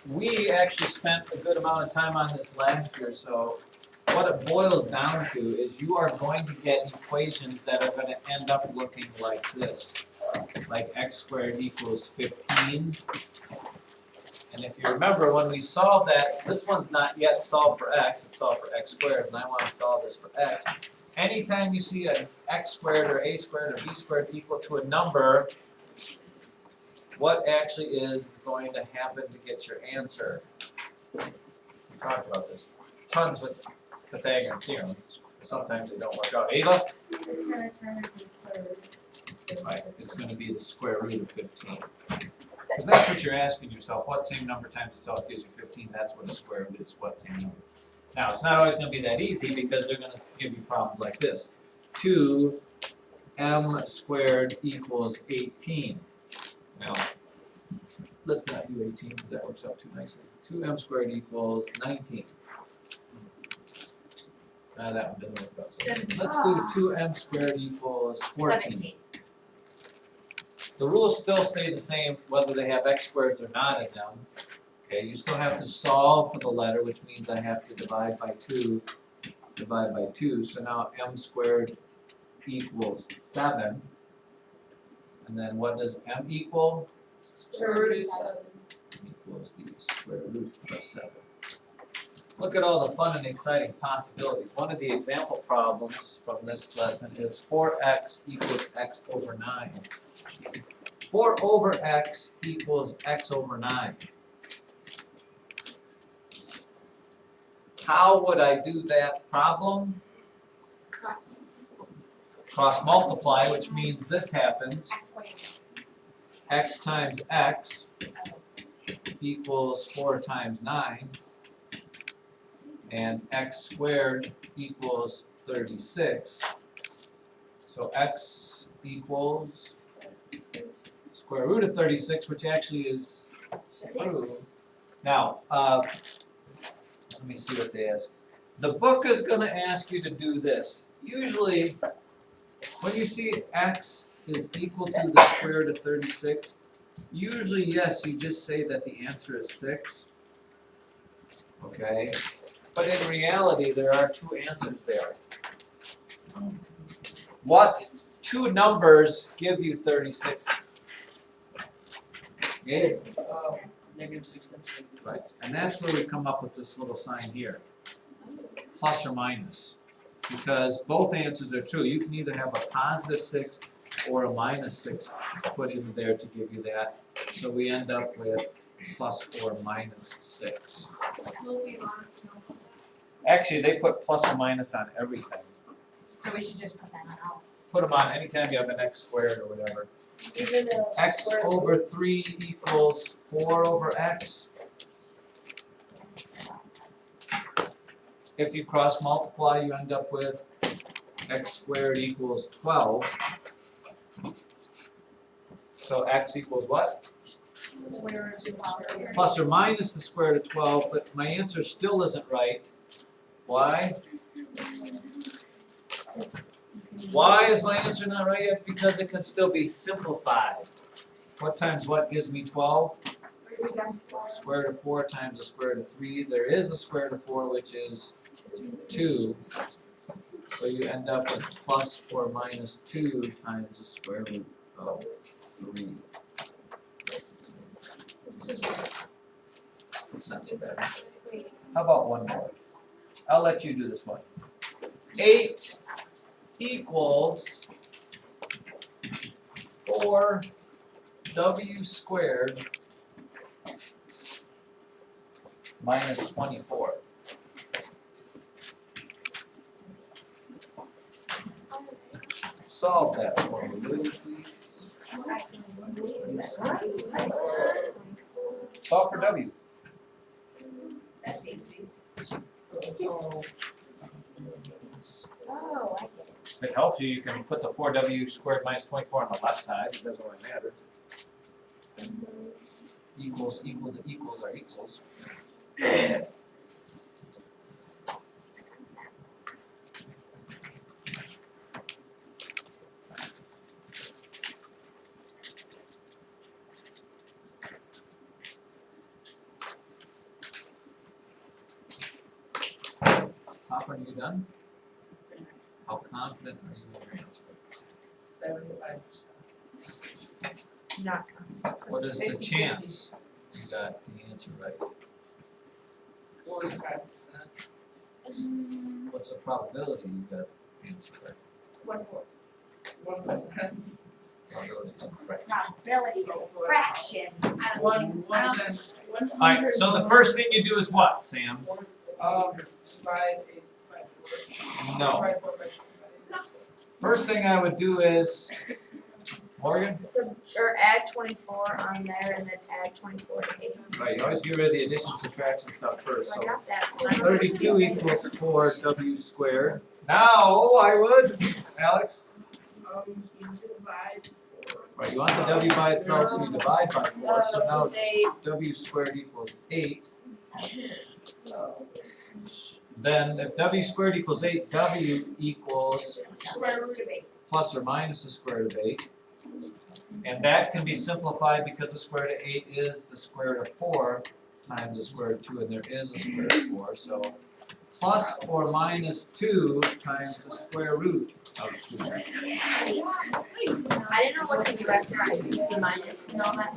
we actually spent a good amount of time on this last year, so what it boils down to is you are going to get equations that are gonna end up looking like this, like x squared equals 15. And if you remember, when we solved that, this one's not yet solved for x, it's solved for x squared, and I want to solve this for x. Anytime you see an x squared or a squared or b squared equal to a number, what actually is going to happen to get your answer? We talked about this tons with Pythagorean theorems. Sometimes they don't work out. Ava? It's gonna turn into the square root. Right, it's going to be the square root of 15. Because that's what you're asking yourself. What same number times itself gives you 15? That's what a square root is. What same number? Now, it's not always going to be that easy because they're going to give you problems like this. 2m squared equals 18. Now, let's not do 18 because that works out too nicely. 2m squared equals 19. That one doesn't work out. So let's do 2m squared equals 14. 17. The rules still stay the same whether they have x squareds or not in them. Okay, you still have to solve for the letter, which means I have to divide by 2, divide by 2. So now m squared equals 7. And then what does m equal? Square root of 7. Equals the square root of 7. Look at all the fun and exciting possibilities. One of the example problems from this lesson is 4x equals x over 9. 4 over x equals x over 9. How would I do that problem? Cross multiply, which means this happens. X times x equals 4 times 9. And x squared equals 36. So x equals square root of 36, which actually is true. Now, let me see what they ask. The book is going to ask you to do this. Usually, when you see x is equal to the square root of 36, usually, yes, you just say that the answer is 6. Okay? But in reality, there are two answers there. What two numbers give you 36? Yeah. Negative 6 times negative 6. Right. And that's where we come up with this little sign here. Plus or minus. Because both answers are true. You can either have a positive 6 or a minus 6 put in there to give you that. So we end up with plus or minus 6. Actually, they put plus or minus on everything. So we should just put that on. Put them on anytime you have an x squared or whatever. Even though X square over 3 equals 4 over x. If you cross multiply, you end up with x squared equals 12. So x equals what? square root of power. Plus or minus the square root of 12, but my answer still isn't right. Why? Why is my answer not right yet? Because it could still be simplified. What times what gives me 12? Square root of 4 times the square root of 3. There is a square root of 4, which is 2. So you end up with plus or minus 2 times the square root of 3. It's not too bad. How about one more? I'll let you do this one. 8 equals 4w squared minus 24. Solve that for me, will you please? Solve for w. That's easy. Oh. Oh, I get it. If it helps you, you can put the 4w squared minus 24 on the left side. It doesn't really matter. Equals equal to equals are equals. done? How confident are you in your answer? 75%. Not What is the chance you got the answer right? 45%. What's the probability you got the answer right? 1%. Probability is a fraction. Probability is a fraction. I don't One think- tenth. Alright, so the first thing you do is what, Sam? Divide 8 by 4. No. Divide 4 by 4. First thing I would do is, Morgan? So, or add 24 on there and then add 24 to 8. Right, you always get rid of the addition, subtraction stuff first, So I so got that. 32 equals 4w squared. Now, I would, Alex? You divide 4. Right, you want the w by itself, so you divide by 4, so now say, w squared equals 8. Then if w squared equals 8, w equals square root of 8. plus or minus the square root of 8. And that can be simplified because the square root of 8 is the square root of 4 times the square root of 2, and there is a square root of 4, so plus or minus 2 times the square root of 2. I didn't know what's in the vector, I used the minus and all that.